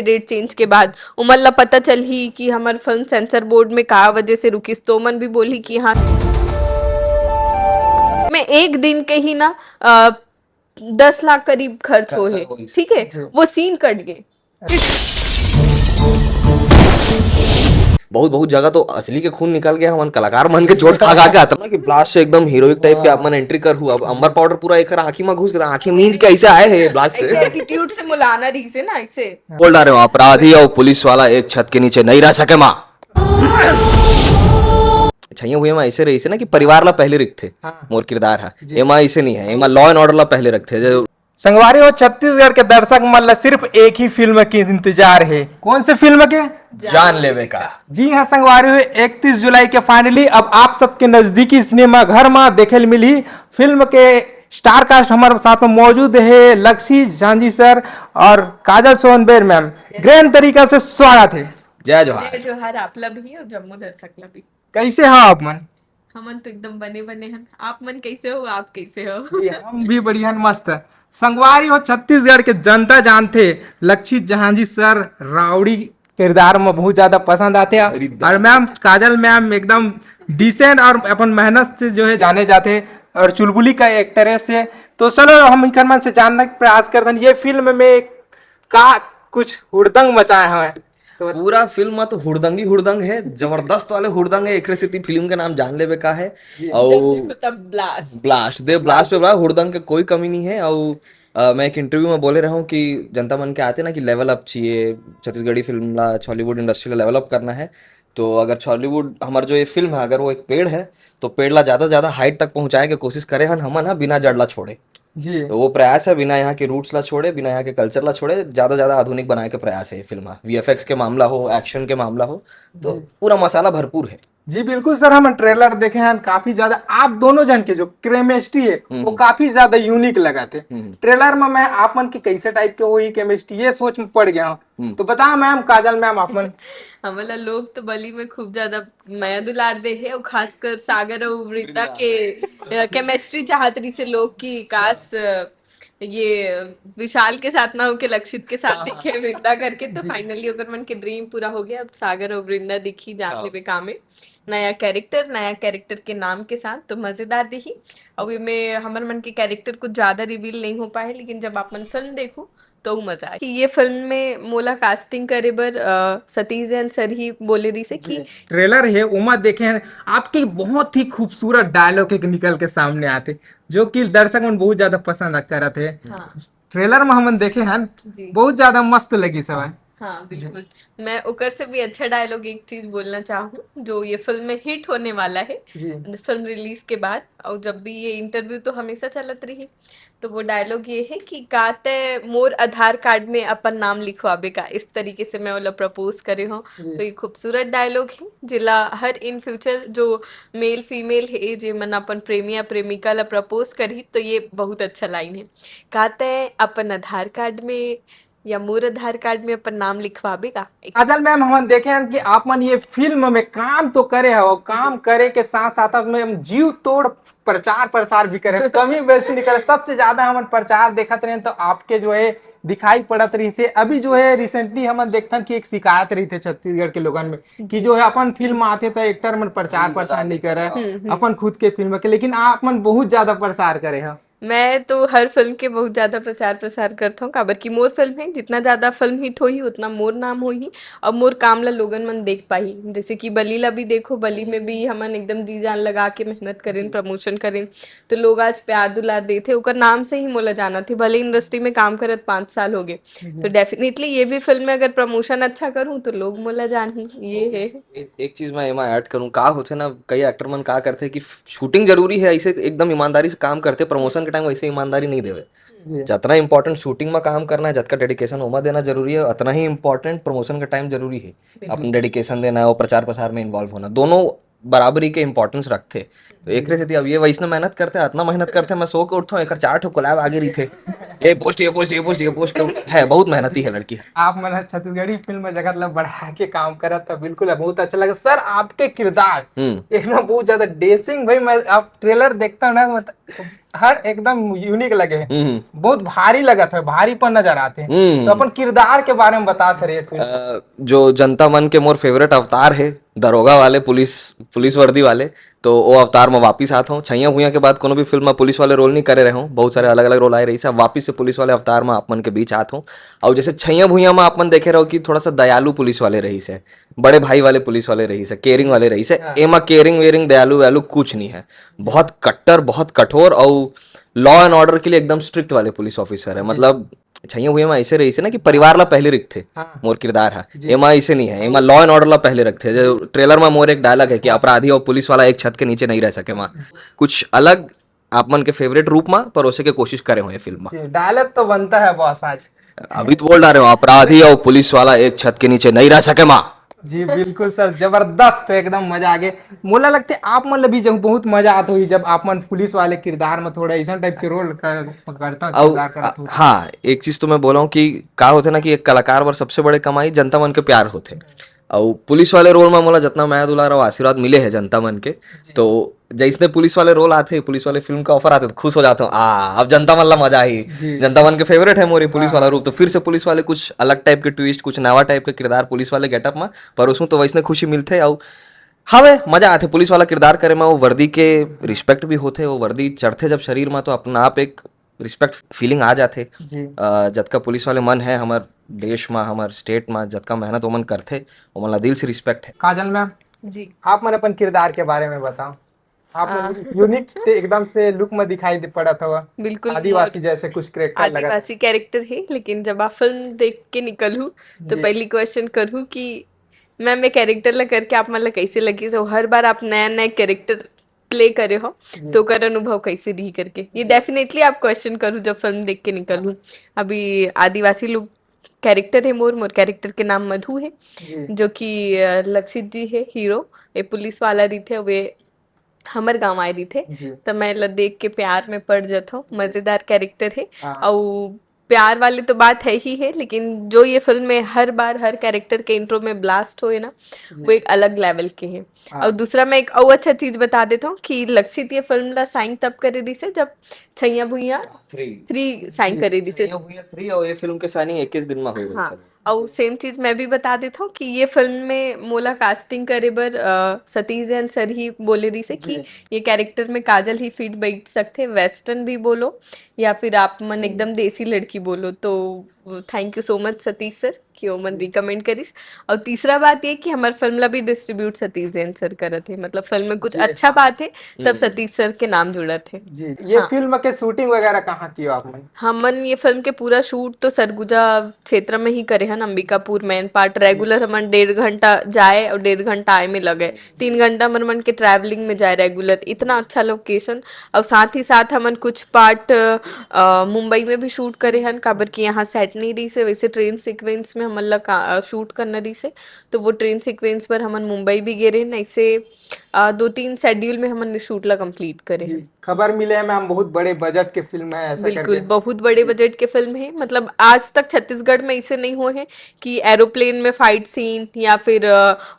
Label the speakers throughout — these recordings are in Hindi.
Speaker 1: डेट चेंज के बाद उमरला पता चल ही कि हमार फिल्म सेंसर बोर्ड में का वजह से रुकी, तो मन भी बोली कि हाँ में एक दिन के ही ना 10 लाख करीब खर्च हो है, ठीक है, वो सीन कट गए।
Speaker 2: बहुत बहुत जगह तो असली के खून निकल गया, हमन कलाकार मन के चोट खा खा के आता ना कि ब्लास्ट से एकदम हीरोइक टाइप के अपन एंट्री कर हुआ। अब अंबर पाउडर पूरा एक आंखी में घुस के आंखी मींज के ऐसे आए हैं ब्लास्ट से।
Speaker 1: एटीट्यूड से मुलाना रही से ना ऐसे
Speaker 2: बोल रहे हो अपराधी और पुलिस वाला एक छत के नीचे नहीं रह सके माँ। छैया हुए में ऐसे रही से ना कि परिवार ला पहले रिख थे मोर किरदार है, एमा ऐसे नहीं है, एमा लॉ एंड ऑर्डर ला पहले रखते जो
Speaker 3: संगवारी हो छत्तीसगढ़ के दर्शक मन ला सिर्फ एक ही फिल्म की इंतजार है। कौन से फिल्म के?
Speaker 2: जान लेवे का।
Speaker 3: जी हाँ संगवारी हो 31 जुलाई के फाइनली अब आप सबके नजदीकी सिनेमा घर में देखे मिली फिल्म के स्टार कास्ट हमारे साथ में मौजूद है लक्ष्मी झांझी सर और काजल सोनबेर मैम। ग्रैंड तरीका से स्वागत है।
Speaker 2: जय जोहार।
Speaker 1: जय जोहार आपला भी और जम्मू दर्शक ला भी।
Speaker 3: कैसे हो आप मन?
Speaker 1: हमन तो एकदम बने बने हैं, आप मन कैसे हो, आप कैसे हो?
Speaker 3: जी, हम भी बढ़िया मस्त है। संगवारी हो छत्तीसगढ़ के जनता जानते लक्ष्मी जहांजी सर राउडी किरदार में बहुत ज्यादा पसंद आते हैं और मैम काजल मैम एकदम डिसेंट और अपन मेहनत से जो है जाने जाते हैं और चुलबुली का एक्ट्रेस है। तो चलो हम इनकर मन से जानने का प्रयास करते हैं ये फिल्म में का कुछ हुड़दंग मचाए हैं।
Speaker 2: तो पूरा फिल्म में तो हुड़दंगी हुड़दंग है, जबरदस्त वाले हुड़दंग है। एक रेसिपी फिल्म का नाम जान लेवे का है और ब्लास्ट दे ब्लास्ट पे बड़ा हुड़दंग के कोई कमी नहीं है। और मैं एक इंटरव्यू में बोले रहा हूँ कि जनता मन के आते ना कि लेवल अप चाहिए छत्तीसगढ़ी फिल्म ला, हॉलीवुड इंडस्ट्री ला लेवल अप करना है। तो अगर हॉलीवुड हमारा जो ये फिल्म है अगर वो एक पेड़ है तो पेड़ ला ज्यादा से ज्यादा हाइट तक पहुंचाए के कोशिश करे हमन हा बिना जड़ ला छोड़े
Speaker 3: जी।
Speaker 2: तो वो प्रयास है, बिना यहाँ के रूट्स ला छोड़े, बिना यहाँ के कल्चर ला छोड़े, ज्यादा ज्यादा आधुनिक बनाए के प्रयास है ये फिल्म। वीएफएक्स के मामला हो, एक्शन के मामला हो, तो पूरा मसाला भरपूर है।
Speaker 3: जी बिल्कुल सर, हम ट्रेलर देखे हैं काफी ज्यादा आप दोनों जन के जो केमिस्ट्री है वो काफी ज्यादा यूनिक लगा थे ट्रेलर में। मैं आप मन की कैसे टाइप के हुई केमिस्ट्री ये सोच में पड़ गया हूँ। तो बताओ मैम काजल मैम आप मन।
Speaker 1: हमारा लोग तो बली में खूब ज्यादा माया दुलार दे है और खासकर सागर और वृंदा के केमिस्ट्री चाहत रही से लोग की काश ये विशाल के साथ ना हो के लक्षित के साथ दिखे वृंदा करके। तो फाइनली अगर मन के ड्रीम पूरा हो गया, अब सागर और वृंदा दिखी जान ले काम में नया कैरेक्टर के नाम के साथ, तो मजेदार रही। और ये में हमारे मन के कैरेक्टर कुछ ज्यादा रिवील नहीं हो पाए, लेकिन जब आप मन फिल्म देखो तो मजा आए। कि ये फिल्म में मोला कास्टिंग करे बर सतीश जैन सर ही बोले रही से कि
Speaker 3: ट्रेलर है उमा देखे हैं आपके बहुत ही खूबसूरत डायलॉग एक निकल के सामने आते जो कि दर्शक मन बहुत ज्यादा पसंद करते हैं। हाँ। ट्रेलर में हम देखे हैं बहुत ज्यादा मस्त लगी सब।
Speaker 1: हाँ बिल्कुल, मैं ओकर से भी अच्छा डायलॉग एक चीज बोलना चाहूँ जो ये फिल्म में हिट होने वाला है फिल्म रिलीज के बाद। और जब भी ये इंटरव्यू तो हमेशा चलत रही, तो वो डायलॉग ये है कि काते मोर आधार कार्ड में अपन नाम लिखवाबे का, इस तरीके से मैं वाला प्रपोज करे हूँ। तो ये खूबसूरत डायलॉग है जिला हर इन फ्यूचर जो मेल फीमेल है जे मन अपन प्रेमी या प्रेमिका ला प्रपोज करी, तो ये बहुत अच्छा लाइन है। काते अपन आधार कार्ड में या मोर आधार कार्ड में अपन नाम लिखवाबे का।
Speaker 3: काजल मैम हम देखे हैं कि आप मन ये फिल्म में काम तो करे हो, काम करे के साथ साथ में हम जीव तोड़ प्रचार प्रसार भी करे, कमी बेसी नहीं करे। सबसे ज्यादा हम प्रचार देखते रहे तो आपके जो है दिखाई पड़त रही से। अभी जो है रिसेंटली हम देखते कि एक शिकायत रही थे छत्तीसगढ़ के लोगन में कि जो है अपन फिल्म आते तो एक्टर मन प्रचार प्रसार नहीं करे अपन खुद के फिल्म के, लेकिन आप मन बहुत ज्यादा प्रसार करे है।
Speaker 1: मैं तो हर फिल्म के बहुत ज्यादा प्रचार प्रसार करता हूँ, काबर की मोर फिल्म है, जितना ज्यादा फिल्म हिट होही उतना मोर नाम होही और मोर काम ला लोगन मन देख पाही। जैसे कि बली ला भी देखो, बली में भी हमन एकदम जी जान लगा के मेहनत करें, प्रमोशन करें, तो लोग आज प्यार दुलार देते ओकर नाम से ही मोला जाना थे। भले इंडस्ट्री में काम करत 5 साल हो गए, तो डेफिनेटली ये भी फिल्म में अगर प्रमोशन अच्छा करूँ तो लोग मोला जान ये है।
Speaker 2: एक चीज मैं एमा ऐड करूँ, का होते ना कई एक्टर मन का करते कि शूटिंग जरूरी है, ऐसे एकदम ईमानदारी से काम करते, प्रमोशन के टाइम वैसे ईमानदारी नहीं देवे। जितना इंपॉर्टेंट शूटिंग में काम करना है, जितना डेडिकेशन ओमा देना जरूरी है, उतना ही इंपॉर्टेंट प्रमोशन के टाइम जरूरी है। अपने डेडिकेशन देना है और प्रचार प्रसार में इन्वॉल्व होना, दोनों बराबरी के इंपॉर्टेंस रखते। तो एक से थी अब ये वैसने मेहनत करते इतना मेहनत करते मैं सो के उठता हूँ एक 4 ठो कोलैब आगे रही थे ये पोस्ट ये पोस्ट ये पोस्ट ये पोस्ट है बहुत मेहनती है लड़की।
Speaker 3: आप मैंने छत्तीसगढ़ी फिल्म जगत ला बढ़ा के काम करा था, बिल्कुल बहुत अच्छा लगा सर। आपके किरदार एकदम बहुत ज्यादा डेसिंग भाई, मैं आप ट्रेलर देखता हूँ ना मतलब हर एकदम यूनिक लगे हैं, बहुत भारी लगा था, भारीपन नजर आते हैं। तो अपन किरदार के बारे में बता सर ये फिल्म।
Speaker 2: जो जनता मन के मोर फेवरेट अवतार है दरोगा वाले पुलिस वर्दी वाले, तो वो अवतार में वापिस आता हूँ। छैया भुइयां के बाद कोनो भी फिल्म में पुलिस वाले रोल नहीं करे रहे हूँ, बहुत सारे अलग अलग रोल आए रही से, अब वापिस से पुलिस वाले अवतार में आप मन के बीच आता हूँ। और जैसे छैया भुइयां में आप मन देखे रहो कि थोड़ा सा दयालु पुलिस वाले रही से, बड़े भाई वाले पुलिस वाले रही से, केयरिंग वाले रही से, एमा केयरिंग वेयरिंग दयालु वैलू कुछ नहीं है, बहुत कट्टर बहुत कठोर और लॉ एंड ऑर्डर के लिए एकदम स्ट्रिक्ट वाले पुलिस ऑफिसर है। मतलब छैया हुए ऐसे रही से ना कि परिवार ला पहले रखते मोर किरदार है, एमा ऐसे नहीं है, एमा लॉ एंड ऑर्डर ला पहले रखते। जो ट्रेलर में मोर एक डायलॉग है कि अपराधी और पुलिस वाला एक छत के नीचे नहीं रह सके, माँ कुछ अलग आप मन के फेवरेट रूप में परोसे के कोशिश करे हुए फिल्म में।
Speaker 3: डायलॉग तो बनता है बॉस आज,
Speaker 2: अभी तो बोल रहे हो अपराधी और पुलिस वाला एक छत के नीचे नहीं रह सके माँ।
Speaker 3: जी बिल्कुल सर, जबरदस्त एकदम मजा आ गया। मोला लगता है आप मन भी जब बहुत मजा आता हुई जब आप मन पुलिस वाले किरदार में थोड़ा ऐसा टाइप के रोल करता किरदार करता हो।
Speaker 2: हाँ एक चीज तो मैं बोला हूँ कि का होते ना कि एक कलाकार वर सबसे बड़े कमाई जनता मन के प्यार होते, और पुलिस वाले रोल में मोला जितना मैं दुलार और आशीर्वाद मिले है जनता मन के, तो जैसे पुलिस वाले रोल आते पुलिस वाले फिल्म का ऑफर आते तो खुश हो जाता हूँ, अब जनता मन ला मजा ही, जनता मन के फेवरेट है मोरी पुलिस वाला रूप, तो फिर से पुलिस वाले कुछ अलग टाइप के ट्विस्ट कुछ नवा टाइप के किरदार पुलिस वाले गेटअप में पर उसमें तो वैसने खुशी मिलते। और हमें मजा आते पुलिस वाला किरदार करे में, वो वर्दी के रिस्पेक्ट भी होते, वो वर्दी चढ़ते जब शरीर में तो अपना आप एक रिस्पेक्ट फीलिंग आ जाते। जतका पुलिस वाले मन है हमार देश में हमार स्टेट में जतका मेहनत वो मन करते वो मन ला दिल से रिस्पेक्ट है।
Speaker 3: काजल मैम
Speaker 1: जी
Speaker 3: आप मन अपन किरदार के बारे में बताओ। आप यूनिक एकदम से लुक में दिखाई पड़ा था,
Speaker 1: बिल्कुल
Speaker 3: आदिवासी जैसे कुछ कैरेक्टर लगा।
Speaker 1: आदिवासी कैरेक्टर है, लेकिन जब आप फिल्म देख के निकलूं तो पहली क्वेश्चन करूं कि मैम ये कैरेक्टर ला करके आप मतलब कैसे लगी, सो हर बार आप नया नया कैरेक्टर प्ले करे हो तो कर अनुभव कैसे रही करके, ये डेफिनेटली आप क्वेश्चन करूँ जब फिल्म देख के निकलूं। अभी आदिवासी लोग कैरेक्टर है मोर कैरेक्टर के नाम मधु है, जो कि लक्षित जी है हीरो, ये पुलिस वाला रही थे, वे हमर गांव आए रही थे, तो मैं देख के प्यार में पड़ जाता हूँ। मजेदार कैरेक्टर है और प्यार वाली तो बात है ही है, लेकिन जो ये फिल्म में हर बार हर कैरेक्टर के इंट्रो में ब्लास्ट होए ना, वो एक अलग लेवल के हैं। और दूसरा मैं एक और अच्छा चीज बता देता हूँ कि लक्षित ये फिल्म ला साइन तब करे रही से जब छैया भुइयां 3 साइन करे रही से,
Speaker 2: और ये फिल्म के साइनिंग 21 दिन में हो
Speaker 1: हाँ। और सेम चीज मैं भी बता देता हूँ कि ये फिल्म में मोला कास्टिंग करे बर सतीश जैन सर ही बोले रही से कि ये कैरेक्टर में काजल ही फिट बैठ सकते, वेस्टर्न भी बोलो या फिर आप मन एकदम देसी लड़की बोलो, तो thank you so much Satish sir कि वो मन रिकमेंड करिस। और तीसरा बात ये कि हमारे फिल्म ला भी डिस्ट्रीब्यूट सतीश जैन सर करे थे, मतलब फिल्म में कुछ अच्छा बात है तब सतीश सर के नाम जुड़ा थे।
Speaker 3: जी ये फिल्म के शूटिंग वगैरह कहाँ की हो आपने?
Speaker 1: हमन ये फिल्म के पूरा शूट तो सरगुजा क्षेत्र में ही करे हैं, अंबिकापुर मेन पार्ट रेगुलर हमन 1.5 घंटा जाए और 1.5 घंटा आए में लगे, 3 घंटा मन के ट्रैवलिंग में जाए रेगुलर, इतना अच्छा लोकेशन। और साथ ही साथ हमन कुछ पार्ट मुंबई में भी शूट करे हैं, काबर की यहाँ सेट नहीं रही से, वैसे ट्रेन सीक्वेंस में हमन ला शूट करना रही से, तो वो ट्रेन सीक्वेंस पर हमन मुंबई भी गए रहे, ऐसे 2-3 शेड्यूल में हमन शूट ला कंप्लीट करे।
Speaker 3: खबर मिले है मैम बहुत बड़े बजट के फिल्म है ऐसा
Speaker 1: बिल्कुल बहुत बड़े बजट के फिल्म है, मतलब आज तक छत्तीसगढ़ में ऐसे नहीं हुए हैं कि एरोप्लेन में फाइट सीन या फिर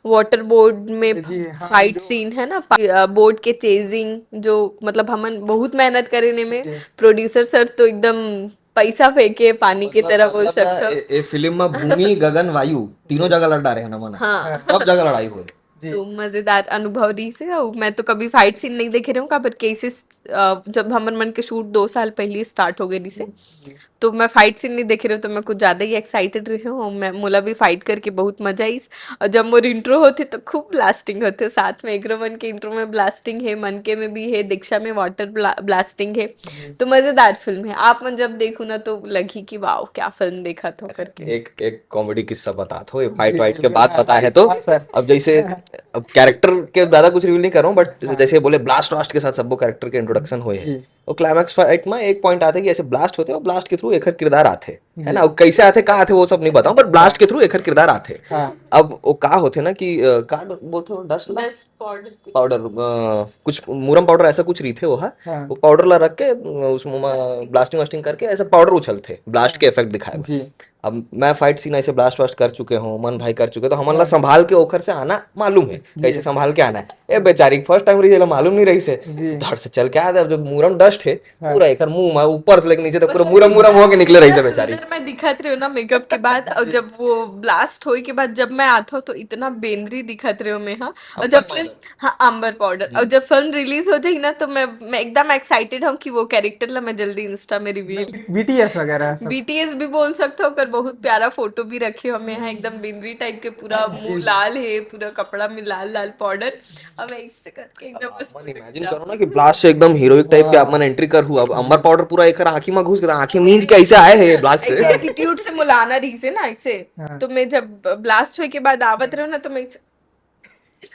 Speaker 1: वाटर बोर्ड में फाइट सीन है ना, बोर्ड के चेजिंग, जो मतलब हमन बहुत मेहनत करने में, प्रोड्यूसर सर तो एकदम पैसा फेंके पानी की तरह बोल सकते हो।
Speaker 2: ये फिल्म में भूमि गगन वायु तीनों जगह लड़ा रहे हैं ना मना,
Speaker 1: हाँ
Speaker 2: सब जगह लड़ाई हुई,
Speaker 1: तो मजेदार अनुभव रही से। और मैं तो कभी फाइट सीन नहीं देखे रही हूँ, पर केसेस जब हमन मन के शूट 2 साल पहले स्टार्ट हो गए रही से, तो मैं फाइट सीन नहीं देख रही हूँ, तो मैं कुछ ज्यादा ही एक्साइटेड रही हूँ, मैं मोला भी फाइट करके बहुत मजा आई। और जब मोर इंट्रो होते तो खूब ब्लास्टिंग होते, साथ में एग्रो मन के इंट्रो में ब्लास्टिंग है, मन के में भी है, दीक्षा में वाटर ब्लास्टिंग है, तो मजेदार फिल्म है। आप मन जब देखो ना तो लगी कि वाओ क्या फिल्म देखा था करके।
Speaker 2: एक कॉमेडी किस्सा बता दो, फाइट वाइट के बाद पता है तो। अब जैसे अब कैरेक्टर के ज्यादा कुछ रिवील नहीं कर रहा हूँ, बट जैसे बोले ब्लास्ट वास्ट के साथ सबको कैरेक्टर के इंट्रोडक्शन हुए
Speaker 3: जी।
Speaker 2: हैं, और क्लाइमैक्स फाइट में एक पॉइंट आते कि ऐसे ब्लास्ट होते और ब्लास्ट के थ्रू एक किरदार आते है ना, अब कैसे आते कहाँ आते वो सब नहीं बताऊं, बट ब्लास्ट के थ्रू एक किरदार आते।
Speaker 3: हाँ।
Speaker 2: अब वो कहा होते ना कि कहा बोलते हो डस्ट
Speaker 1: 10 पाउडर
Speaker 2: पाउडर, कुछ मुरम पाउडर ऐसा कुछ रही थे वो, हाँ
Speaker 3: हाँ।
Speaker 2: वो पाउडर ला रख के उसमें ब्लास्टिंग वास्टिंग करके ऐसा पाउडर उछलते, ब्लास्ट के इफेक्ट दिखाए हुए।
Speaker 3: जी।
Speaker 2: अब मैं फाइट सीन ऐसे ब्लास्ट वास्ट कर चुके हूँ, मन भाई कर चुके, तो हमन ला संभाल के ओखर से आना मालूम है, कैसे संभाल के आना है। ए बेचारी फर्स्ट टाइम रही मालूम नहीं रही से,
Speaker 3: जी।
Speaker 2: धड़ से चल के आया, जब मुरम डस्ट है
Speaker 3: हाँ।
Speaker 2: पूरा एक मुंह में ऊपर से लेके नीचे तक पूरा मुरम मुरम हो के निकले रही से बेचारी।
Speaker 1: सुंदर मैं दिखत रही हूँ ना मेकअप के बाद, और जब वो ब्लास्ट होई के बाद जब मैं आता हूँ तो इतना बेंद्री दिखत रही हूँ मैं, हाँ। और जब फिल्म, हाँ अंबर पाउडर, और जब फिल्म रिलीज हो जाएगी ना तो मैं एकदम एक्साइटेड हूँ कि वो कैरेक्टर ला मैं जल्दी इंस्टा में रिवील,
Speaker 3: बीटीएस वगैरह सब।
Speaker 1: बीटीएस भी बोल सकते हो, पर बहुत प्यारा फोटो भी रखे हमें यहाँ, एकदम बिंद्री टाइप के, पूरा मुंह लाल है, पूरा कपड़ा में लाल लाल पाउडर, अब मैं इससे करके एकदम बस
Speaker 2: इमेजिन करो ना कि ब्लास्ट से एकदम हीरोइक टाइप के आप मन एंट्री कर हुआ, अब अंबर पाउडर पूरा एक आंखी में घुस गया, आंखी मींज के ऐसे आए हैं ब्लास्ट
Speaker 1: ऐसे
Speaker 2: से।
Speaker 1: एटीट्यूड से मुलाना रही से ना ऐसे, तो मैं जब ब्लास्ट हुए के बाद आवत रहो ना तो मैं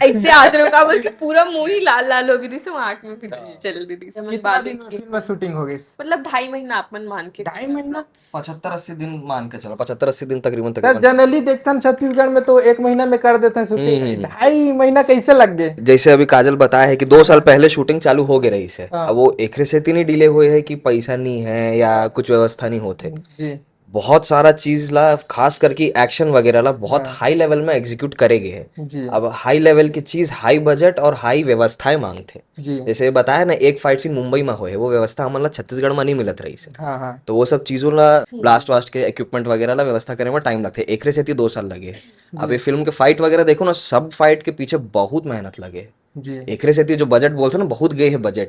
Speaker 1: ऐसे आते रहो काबर के पूरा मुंह ही लाल लाल हो गई से, आंख में फिर चल दी थी समझ
Speaker 3: कितना
Speaker 1: बाद
Speaker 3: दिन में फिल्म में शूटिंग हो गई?
Speaker 1: मतलब 2.5 महीना आप मन मान के
Speaker 3: 2.5 महीना?
Speaker 2: 75-80 दिन मान के चलो, 75-80 दिन तकरीबन
Speaker 3: सर
Speaker 2: तकरीबन।
Speaker 3: जनरली देखते हैं छत्तीसगढ़ में तो 1 महीना में कर देते हैं शूटिंग, 2.5 महीना कैसे लग गए?
Speaker 2: जैसे अभी काजल बताया है कि 2 साल पहले शूटिंग चालू हो गई रही से,
Speaker 3: हाँ।
Speaker 2: अब वो एकरे से इतनी डिले हुए है कि पैसा नहीं है या कुछ व्यवस्था नहीं होते,
Speaker 3: जी।
Speaker 2: बहुत सारा चीज ला खास करके एक्शन वगैरह ला बहुत हाई लेवल में एग्जीक्यूट करेगे है।
Speaker 3: जी।
Speaker 2: अब हाई लेवल की चीज हाई बजट और हाई व्यवस्थाएं मांगते,
Speaker 3: जी।
Speaker 2: जैसे बताया ना एक फाइट सीन मुंबई में हो है, वो व्यवस्था हमारा छत्तीसगढ़ में नहीं मिलत रही से,
Speaker 3: हाँ हाँ।
Speaker 2: तो वो सब चीजों ला ब्लास्ट वास्ट के इक्विपमेंट वगैरह ला व्यवस्था करने में टाइम लगते, एकरे से 2 साल लगे। अब ये फिल्म के फाइट वगैरह देखो ना, सब फाइट के पीछे बहुत मेहनत लगे,
Speaker 3: जी।
Speaker 2: एकरे से जो बजट बोलते ना बहुत गए है बजट,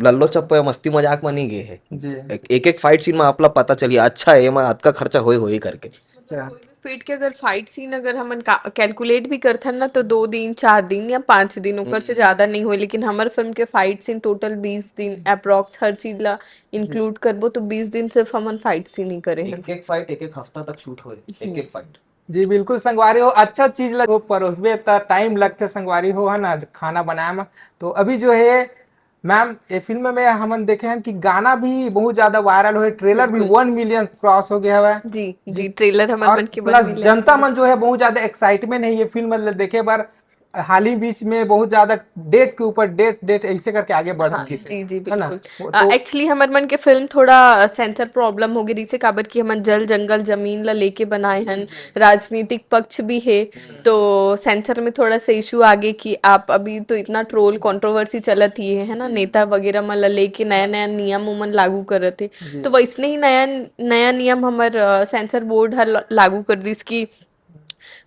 Speaker 2: लल्लो चप्पो या मस्ती मजाक में नहीं गए है,
Speaker 3: जी।
Speaker 2: एक एक फाइट सीन में आपला पता चलिए अच्छा है मैं आज का खर्चा हो ही करके।
Speaker 3: अच्छा।
Speaker 1: कोई भी फिट के अगर फाइट सीन अगर हम कैलकुलेट भी करथन ना तो 2 दिन 4 दिन या 5 दिन ऊपर से ज्यादा नहीं हुए, लेकिन हमारे फिल्म के फाइट सीन टोटल 20 दिन अप्रोक्स हर चीज ला इंक्लूड करबो तो 20 दिन सिर्फ हमन फाइट सीन ही करे हैं।
Speaker 2: एक फाइट एक हफ्ता तक शूट हो, एक फाइट।
Speaker 3: जी बिल्कुल संगवारी हो, अच्छा चीज लगो परोसबे त टाइम लगते संगवारी हो, है ना, खाना बनाए में। तो अभी जो है मैम ये फिल्म में हम देखे हैं कि गाना भी बहुत ज्यादा वायरल हुए, ट्रेलर भी 1 मिलियन क्रॉस हो गया है।
Speaker 1: जी जी, ट्रेलर हमारे मन के
Speaker 3: प्लस जनता मन जो है बहुत ज्यादा एक्साइटमेंट है ये फिल्म मतलब देखे बार, हाल ही बीच में बहुत ज्यादा डेट के ऊपर डेट ऐसे करके आगे बढ़ रही
Speaker 1: जी जी
Speaker 3: है ना।
Speaker 1: बिल्कुल। एक्चुअली हमारे मन के फिल्म थोड़ा सेंसर प्रॉब्लम हो गई से काबर की हमन जल जंगल जमीन ला लेके बनाए हन, राजनीतिक पक्ष भी है, तो सेंसर में थोड़ा सा इशू आगे कि आप अभी तो इतना ट्रोल कंट्रोवर्सी चलत ही है ना, नेता वगैरह मन ला लेके नया नया नियम उमन लागू करत है, तो वैसने ही नया नया नियम हमार सेंसर बोर्ड हर लागू कर दिस कि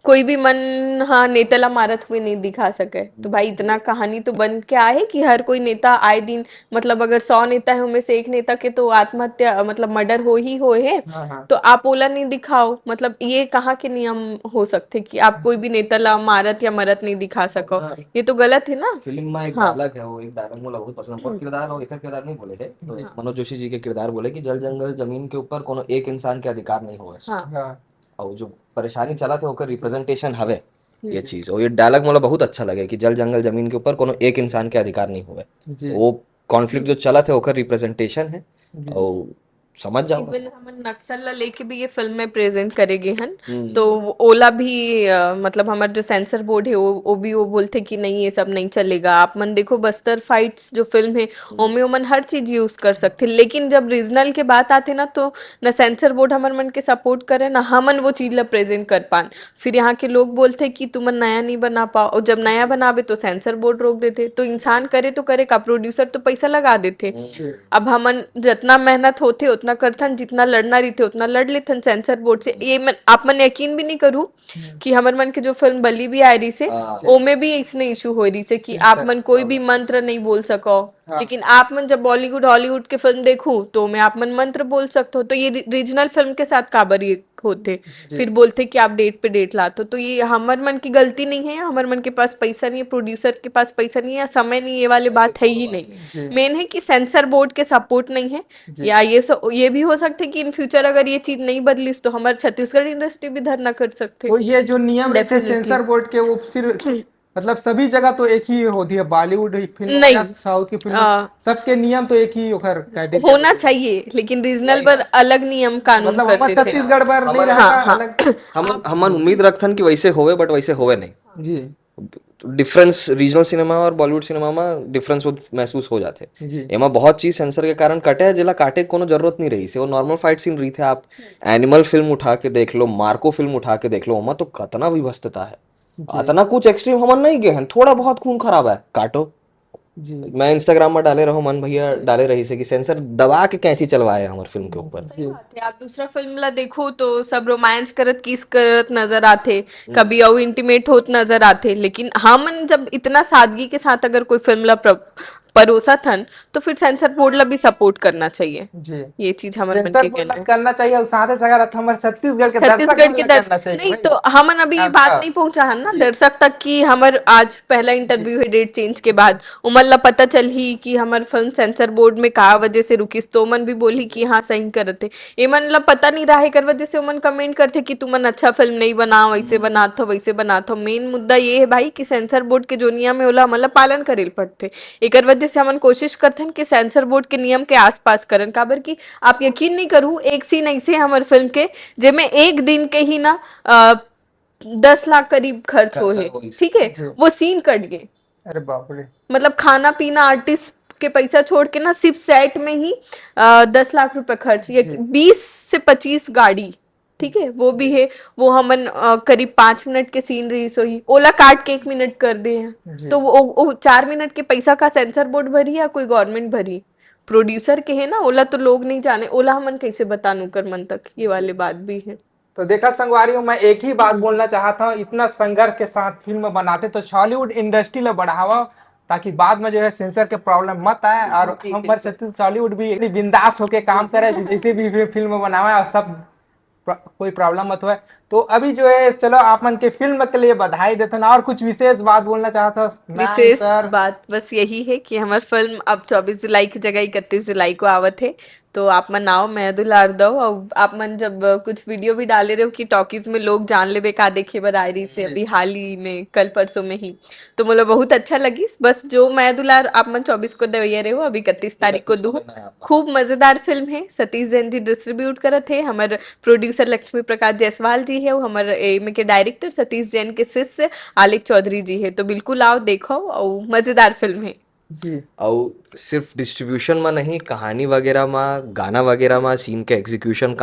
Speaker 1: कोई भी मन, हाँ, नेता ला मारत हुए नहीं दिखा सके। तो भाई इतना कहानी तो बन के आए कि हर कोई नेता आए दिन, मतलब अगर 100 नेता है उनमें से एक नेता के तो आत्महत्या मतलब मर्डर हो है,
Speaker 3: हाँ।
Speaker 1: तो आप ओला नहीं दिखाओ, मतलब ये कहाँ के नियम हो सकते कि आप कोई भी नेता ला मारत या मरत नहीं दिखा सको, ये तो गलत है ना।
Speaker 2: फिल्म में एक डायलॉग है, वो एक डायलॉग मुझे बहुत पसंद है, किरदार और एक किरदार नहीं बोले थे, तो मनोज जोशी जी के किरदार बोले कि जल जंगल जमीन के ऊपर कोनो एक इंसान के अधिकार नहीं हुए,
Speaker 3: हाँ।
Speaker 2: और जो परेशानी चला थे ओकर रिप्रेजेंटेशन हवे ये चीज, और ये डायलॉग मुझे बहुत अच्छा लगे कि जल जंगल जमीन के ऊपर कोनो एक इंसान के अधिकार नहीं हुए,
Speaker 3: जी।
Speaker 2: वो कॉन्फ्लिक्ट जो चला थे ओकर रिप्रेजेंटेशन है, और समझ जाओ।
Speaker 1: इवन हम नक्सल ला लेके भी ये फिल्म में प्रेजेंट करेंगे हन, तो ओला भी मतलब हमारे जो सेंसर बोर्ड है वो भी वो बोलते कि नहीं ये सब नहीं चलेगा। आप मन देखो बस्तर फाइट्स जो फिल्म है ओमे ओमन हर चीज यूज कर सकते, लेकिन जब रीजनल के बात आते ना तो न सेंसर बोर्ड हमारे मन के सपोर्ट करे ना हमन वो चीज ला प्रेजेंट कर पान, फिर यहाँ के लोग बोलते कि तुमन नया नहीं बना पाओ, और जब नया बनावे तो सेंसर बोर्ड रोक देते, तो इंसान करे तो करे का, प्रोड्यूसर तो पैसा लगा देते। अब हमन जितना मेहनत होते उतना करथन, जितना लड़ना रही थे उतना लड़ लेथन सेंसर बोर्ड से। ये आप मन यकीन भी नहीं करूं कि हमर मन के जो फिल्म बल्ली भी आ रही से ओमे भी इसने इशू हो रही से कि आप मन कोई भी मंत्र नहीं बोल सको, लेकिन आप मन जब बॉलीवुड हॉलीवुड के फिल्म देखूं तो मैं आप मन मंत्र बोल सकते हो, तो ये रीजनल फिल्म के साथ काबर ये होते, फिर बोलते कि आप डेट पे डेट लाते हो, तो ये हमारे मन की गलती नहीं है, हमारे मन के पास पैसा नहीं है, प्रोड्यूसर के पास पैसा नहीं है, समय नहीं, ये वाली बात है ही नहीं। मेन है कि सेंसर बोर्ड के सपोर्ट नहीं है, या ये भी हो सकता है कि इन फ्यूचर अगर ये चीज नहीं बदली तो हमारे छत्तीसगढ़ इंडस्ट्री भी धरना कर सकते।
Speaker 3: तो ये जो नियम रहते सेंसर बोर्ड के वो सिर्फ मतलब सभी जगह तो एक ही होती है, बॉलीवुड फिल्म
Speaker 1: नहीं।
Speaker 3: या साउथ की फिल्म,
Speaker 1: आ,
Speaker 3: सबके नियम तो एक ही ओकर क्राइटेरिया
Speaker 1: होना चाहिए, लेकिन रीजनल पर अलग नियम कानून
Speaker 3: मतलब हमारे
Speaker 1: करते थे।
Speaker 3: छत्तीसगढ़ पर नहीं
Speaker 1: हाँ
Speaker 3: रहेगा
Speaker 1: हाँ।
Speaker 3: अलग।
Speaker 2: हम उम्मीद रखथन कि वैसे होवे, बट वैसे होवे नहीं।
Speaker 3: जी
Speaker 2: डिफरेंस रीजनल सिनेमा और बॉलीवुड सिनेमा में डिफरेंस महसूस हो जाते।
Speaker 3: जी
Speaker 2: एमा बहुत चीज सेंसर के कारण कटे है, जिला काटे के कोनो जरूरत नहीं रही से। वो नॉर्मल फाइट सीन रही थे। आप एनिमल फिल्म उठा के देख लो, मार्को फिल्म उठा के देख लो, ओमा तो कतना विभत्सता है।
Speaker 3: जी
Speaker 2: अतना कुछ एक्सट्रीम हमन नहीं गए हैं, थोड़ा बहुत खून खराब है काटो।
Speaker 3: जी
Speaker 2: मैं इंस्टाग्राम में डाले रहो, मन भैया डाले रही से कि सेंसर दबा के कैंची चलवाए हमारे फिल्म के ऊपर।
Speaker 1: सही बात है। आप दूसरा फिल्म ला देखो तो सब रोमांस करत किस करत नजर आते, कभी और इंटीमेट होत नजर आते, लेकिन हमन जब इतना सादगी के साथ अगर कोई फिल्म ला परोसा थन, तो फिर सेंसर बोर्ड ला भी सपोर्ट करना चाहिए।
Speaker 3: जी
Speaker 1: ये चीज हमन मन
Speaker 3: सेंसर
Speaker 1: के
Speaker 3: बोर्ड
Speaker 1: कहना
Speaker 3: ला
Speaker 1: है।
Speaker 3: करना चाहिए, और साथ ही साथ हमारे छत्तीसगढ़ के दर्शक
Speaker 1: छत्तीसगढ़
Speaker 3: मन
Speaker 1: के
Speaker 3: ला
Speaker 1: दर्शक
Speaker 3: करना चाहिए
Speaker 1: नहीं
Speaker 3: भाई।
Speaker 1: तो हमन अभी ये बात
Speaker 3: अच्छा।
Speaker 1: नहीं पहुंचा है ना दर्शक तक कि हमर आज पहला इंटरव्यू है डेट चेंज के बाद, उमन ला पता चल ही कि हमर फिल्म सेंसर बोर्ड में का वजह से रुकिस, तो उमन भी बोली कि हाँ सही करते। एमन ला पता नहीं रहा कर वजह से उमन कमेंट करते कि तुमन अच्छा फिल्म नहीं बनाओ, ऐसे बनात हो वैसे बनात हो। मेन मुद्दा ये है भाई कि सेंसर बोर्ड के जो नियम है ओला हमन ला पालन करेल पड़ते। एकर वजह से हमन कोशिश करते हैं कि सेंसर बोर्ड के नियम के आसपास करन, काबर कि आप यकीन नहीं करू एक सीन ऐसे हमर फिल्म के जेमे एक दिन के ही ना 10 लाख करीब खर्च हो है, ठीक है,
Speaker 3: जी।
Speaker 1: वो सीन कट गए।
Speaker 3: अरे बाप रे।
Speaker 1: मतलब खाना पीना आर्टिस्ट के पैसा छोड़ के ना सिर्फ सेट में ही 10 लाख रुपए खर्च, ये 20 से 25 गाड़ी, ठीक है, वो भी है। वो हमन करीब 5 मिनट के सीन रही सो ही ओला काट के 1 मिनट कर दे हैं,
Speaker 3: जी
Speaker 1: तो वो 4 मिनट के पैसा का सेंसर बोर्ड भरी या कोई गवर्नमेंट भरी? प्रोड्यूसर के है ना, ओला तो लोग नहीं जाने, ओला हमन कैसे बतानू कर मन तक, ये वाले बात भी है।
Speaker 3: तो देखा संगवारियों, मैं एक ही बात बोलना चाहता हूँ, इतना संघर्ष के साथ फिल्म बनाते तो हॉलीवुड इंडस्ट्री ला बढ़ावा, ताकि बाद में जो है सेंसर के प्रॉब्लम मत आए, और
Speaker 1: जी,
Speaker 3: हमारे छत्तीस हॉलीवुड भी इतनी बिंदास होके काम करे, जैसे भी फिल्म बनावे और सब कोई प्रॉब्लम मत हुए। तो अभी जो है चलो आप मन के फिल्म के लिए बधाई देते हैं, और कुछ विशेष बात बोलना चाहता हूँ
Speaker 1: विशेष
Speaker 3: सर?
Speaker 1: बात बस यही है कि हमारी फिल्म अब 24 जुलाई की जगह 31 जुलाई को आवत है, तो आप मन आओ, मैं दुलार दो। और आप मन जब कुछ वीडियो भी डाले रहे हो कि टॉकीज में लोग जान लेबे का देखे बर आयरी से अभी हाल ही में, कल परसों में ही, तो मुझे बहुत अच्छा लगी। बस जो मैं दुलार आप मन 24 को दे रहे हो, अभी 31 तारीख को दू। खूब मजेदार फिल्म है, सतीश जैन जी डिस्ट्रीब्यूट करत है, हमारे प्रोड्यूसर लक्ष्मी प्रकाश जायसवाल जी है, वो हमारे एम के डायरेक्टर सतीश जैन के शिष्य आलिक चौधरी जी है। तो बिल्कुल आओ देखो, और मजेदार फिल्म है।
Speaker 3: जी
Speaker 2: और सिर्फ डिस्ट्रीब्यूशन में नहीं, कहानी वगैरह में, गाना वगैरह में, सीन के एग्जीक्यूशन,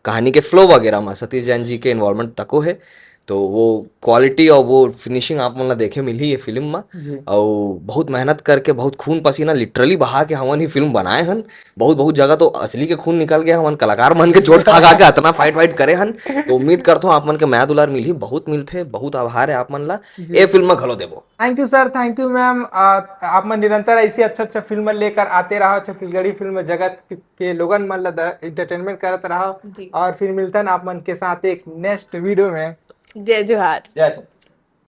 Speaker 2: कहानी के फ्लो वगैरह में सतीश जैन जी के इन्वॉल्वमेंट तको है। तो वो क्वालिटी और वो फिनिशिंग आप मन देखे मिली है फिल्म में।
Speaker 3: जी
Speaker 2: और बहुत मेहनत करके, बहुत खून पसीना लिटरली बहा के हमन ही फिल्म बनाए हन। बहुत बहुत जगह तो असली के खून निकल गया, हमन कलाकार मन के चोट खा के इतना फाइट वाइट करे हन। तो उम्मीद करता हूँ आप मन के मैं दुलार मिली, बहुत मिलते, बहुत आभार है आप मन ला ए फिल्म में घलो देबो।
Speaker 3: Thank you sir, thank you ma'am. आप मन निरंतर ऐसी अच्छा फिल्म लेकर आते रहो, छत्तीसगढ़ी फिल्म जगत के लोगन मन ला एंटरटेनमेंट करते रहो।
Speaker 1: जी।
Speaker 3: और फिर मिलते हैं आप मन के साथ एक नेक्स्ट वीडियो में।
Speaker 1: जय जोहार।
Speaker 2: जय छत्तीसगढ़।